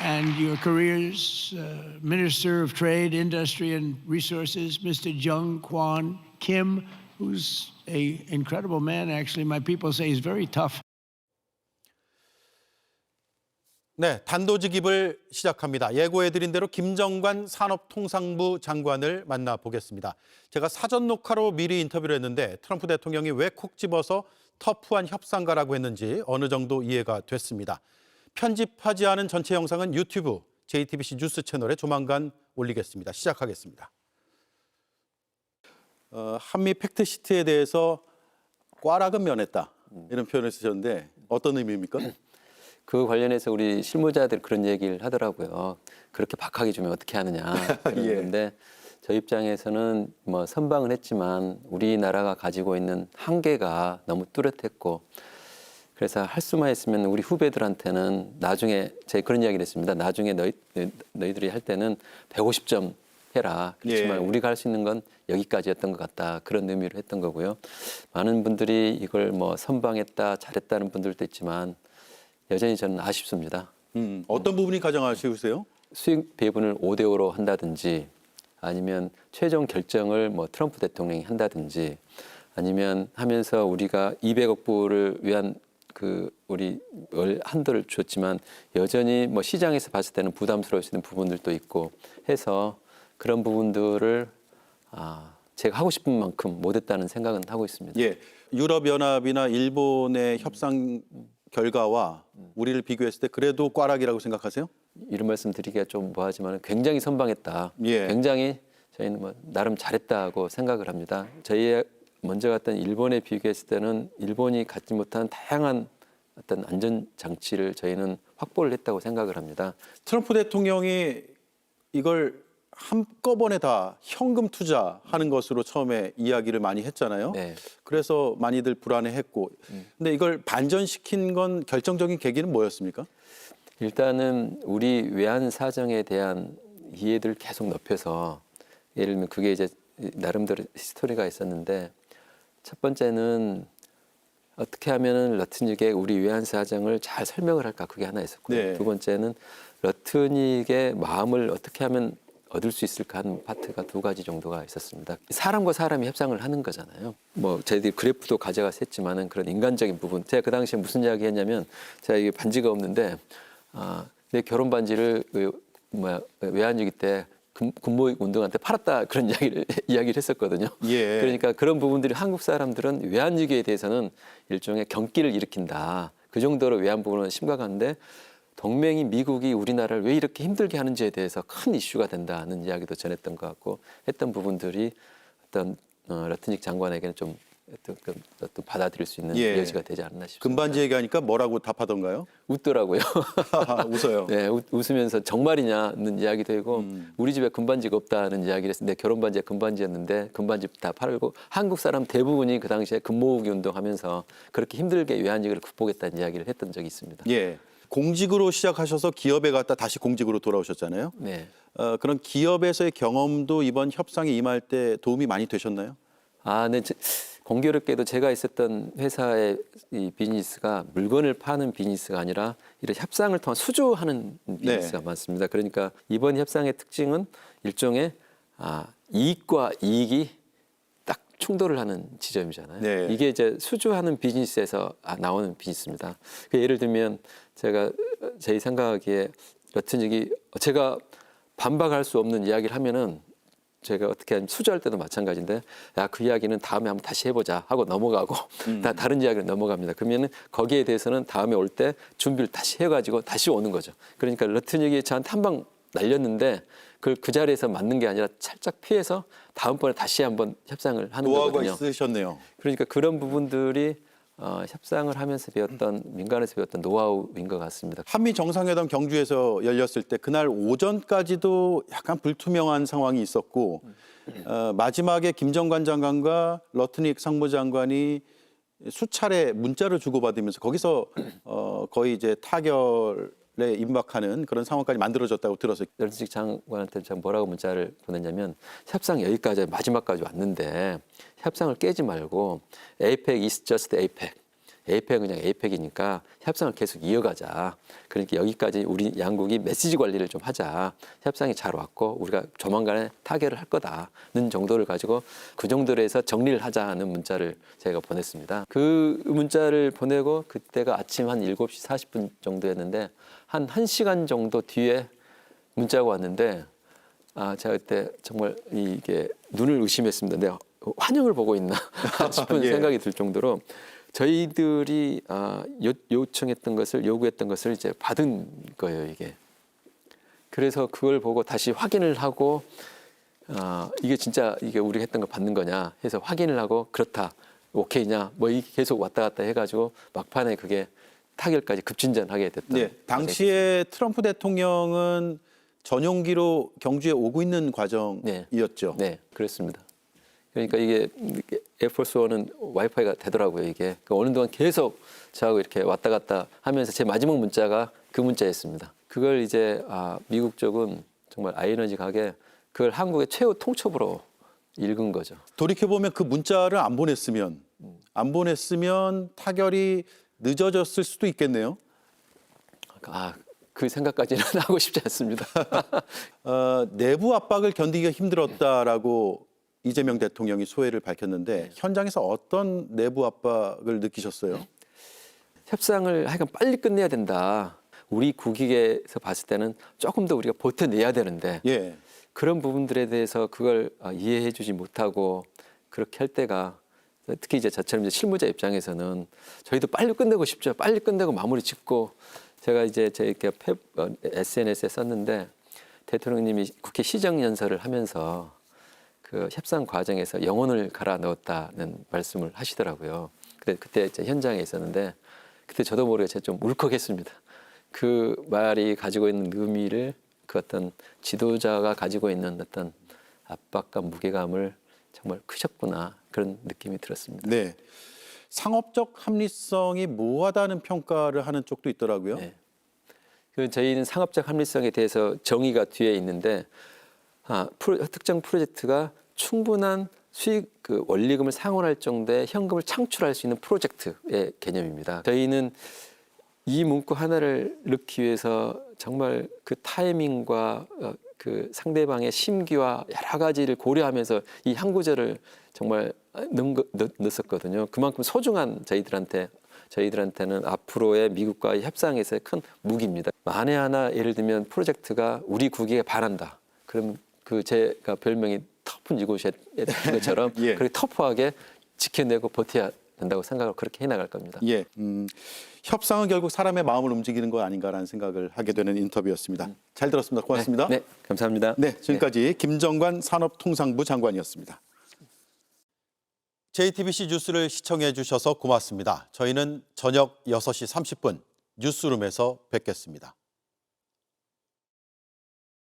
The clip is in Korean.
and your careers, Minister of Trade, Industry and Resources, Mr. Jung Kwon Kim, who's an incredible man. Actually, my people say he's very tough. 네, 단도직입을 시작합니다. 예고해드린 대로 김정관 산업통상부 장관을 만나보겠습니다. 제가 사전 녹화로 미리 인터뷰를 했는데 트럼프 대통령이 왜 콕 집어서 터프한 협상가라고 했는지 어느 정도 이해가 됐습니다. 편집하지 않은 전체 영상은 유튜브 JTBC 뉴스 채널에 조만간 올리겠습니다. 시작하겠습니다. 한미 팩트시트에 대해서 꽈락은 면했다 이런 표현을 쓰셨는데 어떤 의미입니까? 그 관련해서 우리 실무자들 그런 얘기를 하더라고요. 그렇게 박하게 주면 어떻게 하느냐 그런데 저 입장에서는 뭐 선방을 했지만 우리나라가 가지고 있는 한계가 너무 뚜렷했고 그래서 할 수만 있으면 우리 후배들한테는 나중에 제가 그런 이야기를 했습니다. 나중에 너희들이 할 때는 150점 해라. 그렇지만 우리가 할 수 있는 건 여기까지였던 것 같다. 그런 의미로 했던 거고요. 많은 분들이 이걸 뭐 선방했다, 잘했다는 분들도 있지만 여전히 저는 아쉽습니다. 어떤 부분이 가장 아쉬우세요? 수익 배분을 5대5로 한다든지 아니면 최종 결정을 뭐 트럼프 대통령이 한다든지 아니면 하면서 우리가 200억 불을 위한 그 우리 한도를 줬지만 여전히 뭐 시장에서 봤을 때는 부담스러울 수 있는 부분들도 있고 해서 그런 부분들을 제가 하고 싶은 만큼 못했다는 생각은 하고 있습니다. 예, 유럽연합이나 일본의 협상 결과와 우리를 비교했을 때 그래도 꽈락이라고 생각하세요? 이런 말씀 드리기가 좀 뭐하지만 굉장히 선방했다. 굉장히 저희는 뭐 나름 잘했다고 생각을 합니다. 저희 먼저 갔던 일본에 비교했을 때는 일본이 갖지 못한 다양한 어떤 안전 장치를 저희는 확보를 했다고 생각을 합니다. 트럼프 대통령이 이걸 한꺼번에 다 현금 투자하는 것으로 처음에 이야기를 많이 했잖아요. 네. 그래서 많이들 불안해했고. 근데 이걸 반전시킨 건 결정적인 계기는 뭐였습니까? 일단은 우리 외환 사정에 대한 이해를 계속 높여서 예를 들면 그게 이제 나름대로 히스토리가 있었는데 첫 번째는 어떻게 하면은 러트닉의 우리 외환 사정을 잘 설명을 할까 그게 하나 있었고요. 두 번째는 러트닉의 마음을 어떻게 하면 얻을 수 있을까 하는 파트가 두 가지 정도가 있었습니다. 사람과 사람이 협상을 하는 거잖아요. 뭐 저희들이 그래프도 가져가서 했지만은 그런 인간적인 부분. 제가 그 당시에 무슨 이야기 했냐면 제가 이게 반지가 없는데 내 결혼 반지를 외환위기 때 군모익 운동한테 팔았다 그런 이야기를 했었거든요. 그러니까 그런 부분들이 한국 사람들은 외환위기에 대해서는 일종의 경기를 일으킨다. 그 정도로 외환 부분은 심각한데 동맹이 미국이 우리나라를 왜 이렇게 힘들게 하는지에 대해서 큰 이슈가 된다는 이야기도 전했던 것 같고 했던 부분들이 어떤 러트닉 장관에게는 좀 어떤 받아들일 수 있는 여지가 되지 않았나 싶습니다. 금반지 얘기하니까 뭐라고 답하던가요? 웃더라고요. 웃어요. 네, 웃으면서 정말이냐는 이야기도 하고 우리 집에 금반지가 없다는 이야기를 했는데 결혼 반지가 금반지였는데 금반지 다 팔고 한국 사람 대부분이 그 당시에 금모으기 운동하면서 그렇게 힘들게 외환위기를 극복했다는 이야기를 했던 적이 있습니다. 예. 공직으로 시작하셔서 기업에 갔다 다시 공직으로 돌아오셨잖아요. 네. 그런 기업에서의 경험도 이번 협상에 임할 때 도움이 많이 되셨나요? 네. 공교롭게도 제가 있었던 회사의 이 비즈니스가 물건을 파는 비즈니스가 아니라 이런 협상을 통한 수주하는 비즈니스가 많습니다. 그러니까 이번 협상의 특징은 일종의 이익과 이익이 딱 충돌을 하는 지점이잖아요. 이게 이제 수주하는 비즈니스에서 나오는 비즈니스입니다. 예를 들면 제가 제 생각하기에 러트닉이 제가 반박할 수 없는 이야기를 하면은 제가 어떻게 하면 수주할 때도 마찬가지인데 야, 그 이야기는 다음에 한번 다시 해보자 하고 넘어가고 다른 이야기로 넘어갑니다. 그러면은 거기에 대해서는 다음에 올 때 준비를 다시 해가지고 다시 오는 거죠. 그러니까 러트닉이 저한테 한 방 날렸는데 그 자리에서 맞는 게 아니라 살짝 피해서 다음번에 다시 한번 협상을 하는 거거든요. 노하우가 있으셨네요. 그러니까 그런 부분들이 협상을 하면서 배웠던 민간에서 배웠던 노하우인 것 같습니다. 한미 정상회담 경주에서 열렸을 때 그날 오전까지도 약간 불투명한 상황이 있었고 마지막에 김정관 장관과 러트닉 상무장관이 수차례 문자를 주고받으면서 거기서 거의 이제 타결에 임박하는 그런 상황까지 만들어졌다고 들었어요. 러트닉 장관한테 제가 뭐라고 문자를 보냈냐면 협상 여기까지 마지막까지 왔는데 협상을 깨지 말고 APEC is just APEC. 에이펙은 그냥 에이펙이니까 협상을 계속 이어가자. 그러니까 여기까지 우리 양국이 메시지 관리를 좀 하자. 협상이 잘 왔고 우리가 조만간에 타결을 할 거다는 정도를 가지고 그 정도로 해서 정리를 하자는 문자를 제가 보냈습니다. 그 문자를 보내고 그때가 아침 한 7시 40분 정도였는데 한 1시간 정도 뒤에 문자가 왔는데 제가 그때 정말 이게 눈을 의심했습니다. 내가 환영을 보고 있나 싶은 예. 생각이 들 정도로 저희들이 요청했던 것을 요구했던 것을 이제 받은 거예요, 이게. 그래서 그걸 보고 다시 확인을 하고 이게 진짜 이게 우리가 했던 거 받는 거냐 해서 확인을 하고 그렇다, 오케이냐 뭐 이게 계속 왔다 갔다 해가지고 막판에 그게 타결까지 급진전하게 됐던. 네, 당시에 트럼프 대통령은 전용기로 경주에 오고 있는 과정이었죠. 네, 그렇습니다. 그러니까 이게 에어포스원은 와이파이가 되더라고요, 이게. 그러니까 오는 동안 계속 저하고 이렇게 왔다 갔다 하면서 제 마지막 문자가 그 문자였습니다. 그걸 이제 미국 쪽은 정말 아이러니하게 그걸 한국의 최후 통첩으로 읽은 거죠. 돌이켜보면 그 문자를 안 보냈으면 타결이 늦어졌을 수도 있겠네요. 그 생각까지는 하고 싶지 않습니다. 내부 압박을 견디기가 힘들었다라고 이재명 대통령이 소회를 밝혔는데 현장에서 어떤 내부 압박을 느끼셨어요? 협상을 하여간 빨리 끝내야 된다. 우리 국익에서 봤을 때는 조금 더 우리가 버텨내야 되는데 예. 그런 부분들에 대해서 그걸 이해해 주지 못하고 그렇게 할 때가 특히 이제 저처럼 이제 실무자 입장에서는 저희도 빨리 끝내고 싶죠. 빨리 끝내고 마무리 짓고 제가 이제 제 이렇게 SNS에 썼는데 대통령님이 국회 시정연설을 하면서 그 협상 과정에서 영혼을 갈아 넣었다는 말씀을 하시더라고요. 그때 이제 현장에 있었는데 그때 저도 모르게 제가 좀 울컥했습니다. 그 말이 가지고 있는 의미를 그 어떤 지도자가 가지고 있는 어떤 압박감, 무게감을 정말 크셨구나 그런 느낌이 들었습니다. 네. 상업적 합리성이 모호하다는 평가를 하는 쪽도 있더라고요. 네. 저희는 상업적 합리성에 대해서 정의가 뒤에 있는데 특정 프로젝트가 충분한 수익 원리금을 상환할 정도의 현금을 창출할 수 있는 프로젝트의 개념입니다. 저희는 이 문구 하나를 넣기 위해서 정말 그 타이밍과 그 상대방의 심기와 여러 가지를 고려하면서 이 한 구절을 정말 넣었거든요. 그만큼 소중한 저희들한테는 앞으로의 미국과의 협상에서의 큰 무기입니다. 만에 하나 예를 들면 프로젝트가 우리 국익에 반한다. 그럼 제가 별명이 터프 니고시에이터인 것처럼 예. 그렇게 터프하게 지켜내고 버텨야 된다고 생각을 그렇게 해나갈 겁니다. 예. 협상은 결국 사람의 마음을 움직이는 거 아닌가라는 생각을 하게 되는 인터뷰였습니다. 잘 들었습니다. 고맙습니다. 네, 감사합니다. 네, 지금까지 김정관 산업통상부 장관이었습니다. JTBC 뉴스를 시청해 주셔서 고맙습니다. 저희는 저녁 6시 30분 뉴스룸에서 뵙겠습니다.